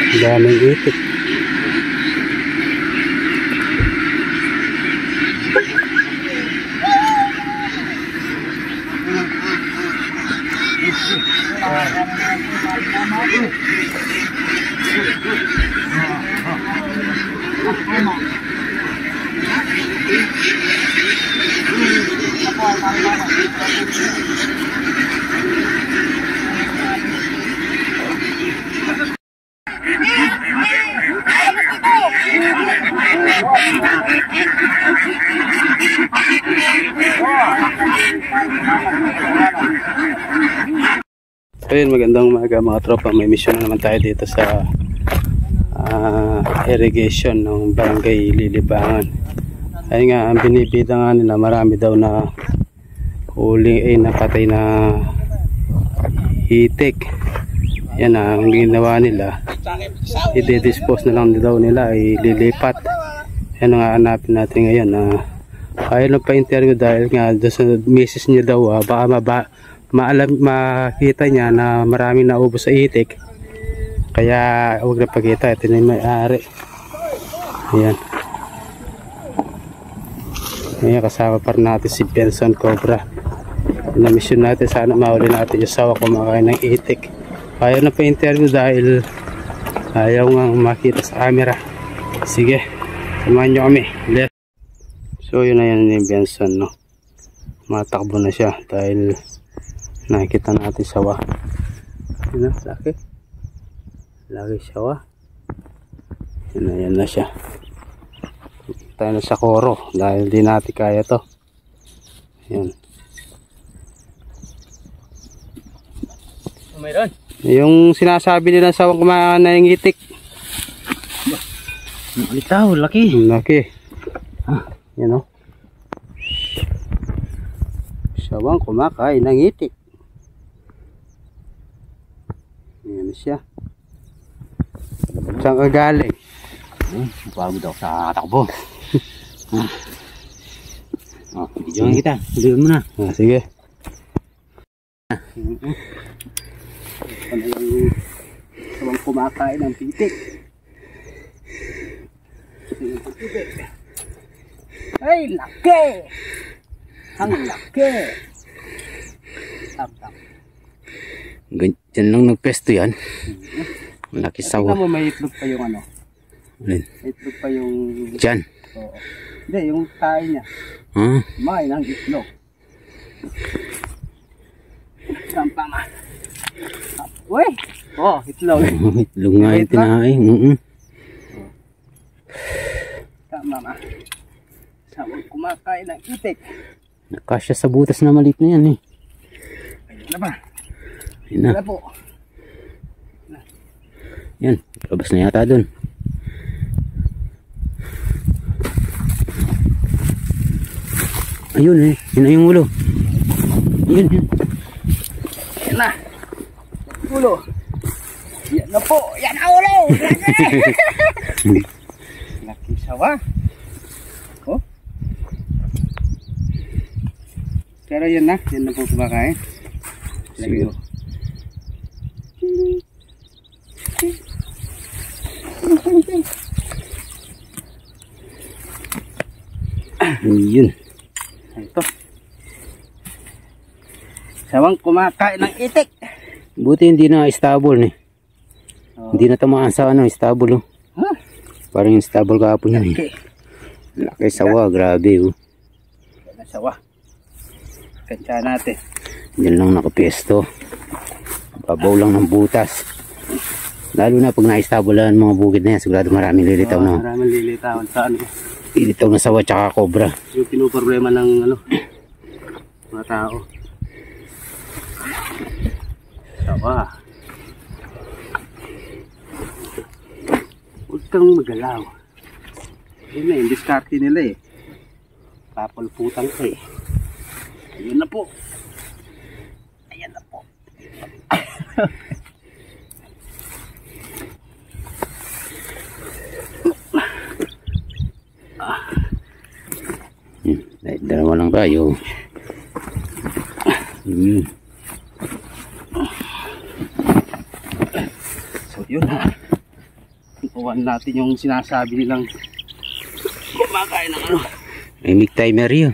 Daming itik. Ayun, magandang umaga mga tropa. May mission na naman tayo dito sa irrigation ng Barangay Lilibangan. Ayun nga, ang binibida nga nila, marami daw na huling napatay na itik. Yan ang ginawa nila, i-dispose na lang daw nila, ililipat. Yan ang hanapin natin ngayon. Ayaw na pa-interview dahil nga doon sa misis niya daw, baka makita niya na marami na ubos sa itik, kaya huwag na pagkita. Ito na yung may-ari. Ayan, ngayon kasama pa rin natin si Benson Cobra na mission natin. Sana mahuli natin yung sawa kumakain ng itik. Ayaw na pa-interview dahil ayaw nga makita sa camera. Sige, samahan nyo kami. So yun na yan yung Benson, no? Matakbo na siya dahil nakikita natin sawa. Yun na, laki sawa. Yan na siya. Tayo na sa koro dahil di natin kaya to. Yan. Mayroon yung sinasabi nila sawang kumain na yung itik. Litaw, laki. Yan o, sawang kumakain ng itik. Yan siya. Saan ka galing? Pagod ako sa takbo. Videoan kita. Videoan mo na. Sige. Ano yung sawang kumakain ng itik? Ay, laki! Ang laki! Ganyan lang nagpesto yan. Malaki sawa. Tingnan mo, may itlog pa yung ano. Alin? May itlog pa yung... Diyan? Oo. Hindi, yung tayo niya. Kumain ng itlog. Saan pa nga? Uy! Oh, itlog. Itlog nga yung tinahain. Tama ma. Saan kumakain ng itik? Nakasya sa butas na maliit na yan eh. Ayun na ba? Ayun na. Wala po. Yan, labas na yata dun. Ayun eh, yun na yung ulo. Ayun. Yan na. Ulo. Yan na po. Yan na ulo. Laki sawa. Oh. Pero yan na po kumakain. Lagi mo. Yun. Ito. Sawang kumakain ng itik. Buti hindi na stable eh. Hindi na tamaan sa stable oh. Huh? Parang yung stable kahapon yun eh. Laki sawa, grabe oh. Sawa. Kansya natin. Diyan lang nakapesto. Babaw lang ng butas. Lalo na pag na-estabulan mga bukid na yan, sigurado maraming lilitaw na. Maraming lilitaw sa Lilitaw na sawa tsaka cobra. Yung pinoproblema ng mga tao. Sawa. Huwag kang magalaw. Yun na yung diskarte nila eh. Papalputan ka eh. Ayun na po. Ayan na po. Dalawa lang tayo. So yun ha. Iwan natin yung sinasabi nilang kumakain ng ano. May mic timer yun.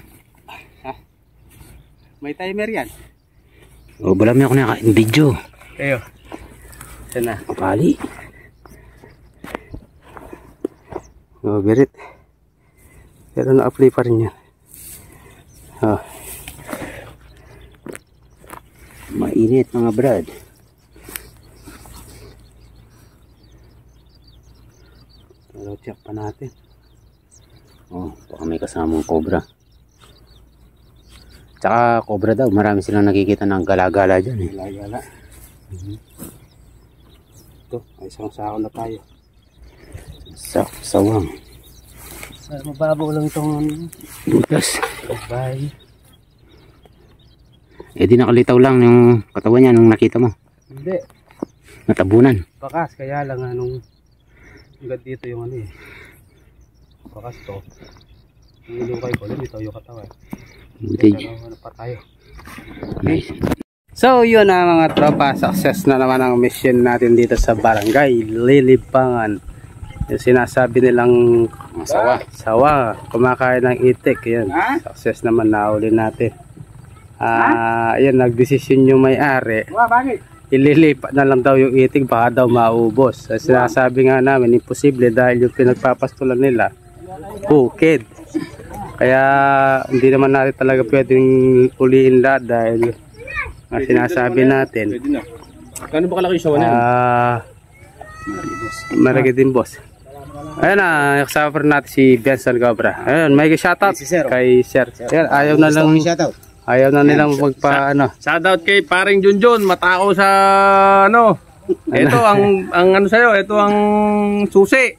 May timer yan. O, marami ako nakain video. Ayo. Sana. Kapali. Oh, birit. Pero na-apply pa rin yan. Oh. Mainit mga brad. Pero check pa natin. Oh, baka may kasamang cobra. Tsaka cobra daw, marami silang nakikita ng gala-gala dyan eh. Gala-gala. Ito, may isang sako na tayo. Sawang. Mababaw lang itong Butas. bye. Eh di nakalitaw lang yung katawan niya nung nakita mo. Hindi. Natabunan. Bakas, kaya lang anong hanggang dito yung ano eh. Bakas to. Yung ilukay ko, lumitaw yung katawan. Buti. Ano pa tayo? Nice. So yun na mga tropa, success na naman ang mission natin dito sa barangay Lilibangan. Yung sinasabi nilang sawa, kumakain ng itik. Yan, success naman, nahuli natin. Ayan, nagdesisyon yung may-ari. Ililipat na lang daw yung itik, baka daw maubos. Sinasabi nga namin, imposible dahil yung pinagpapastulan nila, bukid. Kaya hindi naman natin talaga pwedeng uliin lahat dahil sinasabi natin. Kano ba kalaki yung sawa na yan? Marami din boss. Ayun na, kasama natin si Benson Cobra. Ayun, may shoutout kay Sir. Ayun, ayaw na nilang magpa ano. Shoutout kay paring Junjun, matao sa ano. Ito ang ano sa'yo, ito ang susi.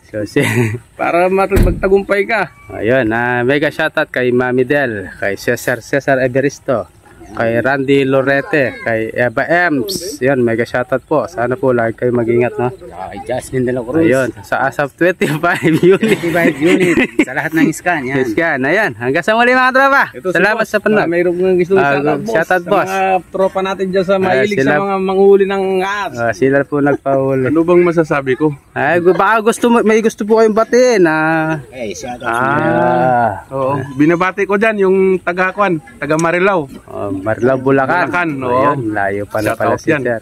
Para magtagumpay ka. Ayun, mega shoutout kay Mami Del, kay Cesar Everisto, kay Randy Lorete, kay Eva Ems. Yan, mega shoutout po. Sana po lagi kayo mag-ingat, no? Kay Jasmine de la Cruz. Ayun, sa ASAP 25 unit. 25 unit. Sa lahat ng scan, yan. Scan, ayan. Hanggang sa muli mga tropa. Salamat sa panonood. Mayroon ng gusto shoutout boss. Sa mga tropa natin dyan sa mahilig sila, sa mga manghuli ng apps. Sila po nagpahuli. Ano bang masasabi ko? Ay, baka may gusto po kayong batiin na. Oo, binabati ko dyan yung taga Marilao. Marilao, Bulacan. Oo. Ayun, layo pala si Sir.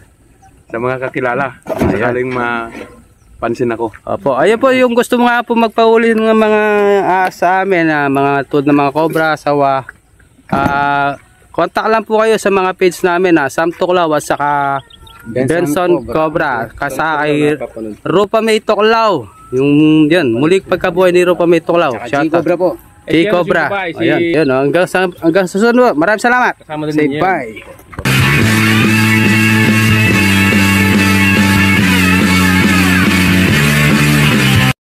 Sa mga kakilala, sakaling mapansin ako. Opo, ayun po yung gusto mo nga po magpahuli ng mga sa amin, mga tulad ng mga cobra, sawa. Contact lang po kayo sa mga page namin, Sam Tuklaw at saka Benson Cobra. Kasakay Rupa May Tuklaw. Yung yan, muling pagkabuhay ni Rupa May Tuklaw. Shout out. Cobra po. Cobra. Ayun, hanggang sa susunod. Maraming salamat. Kasama din Say bye.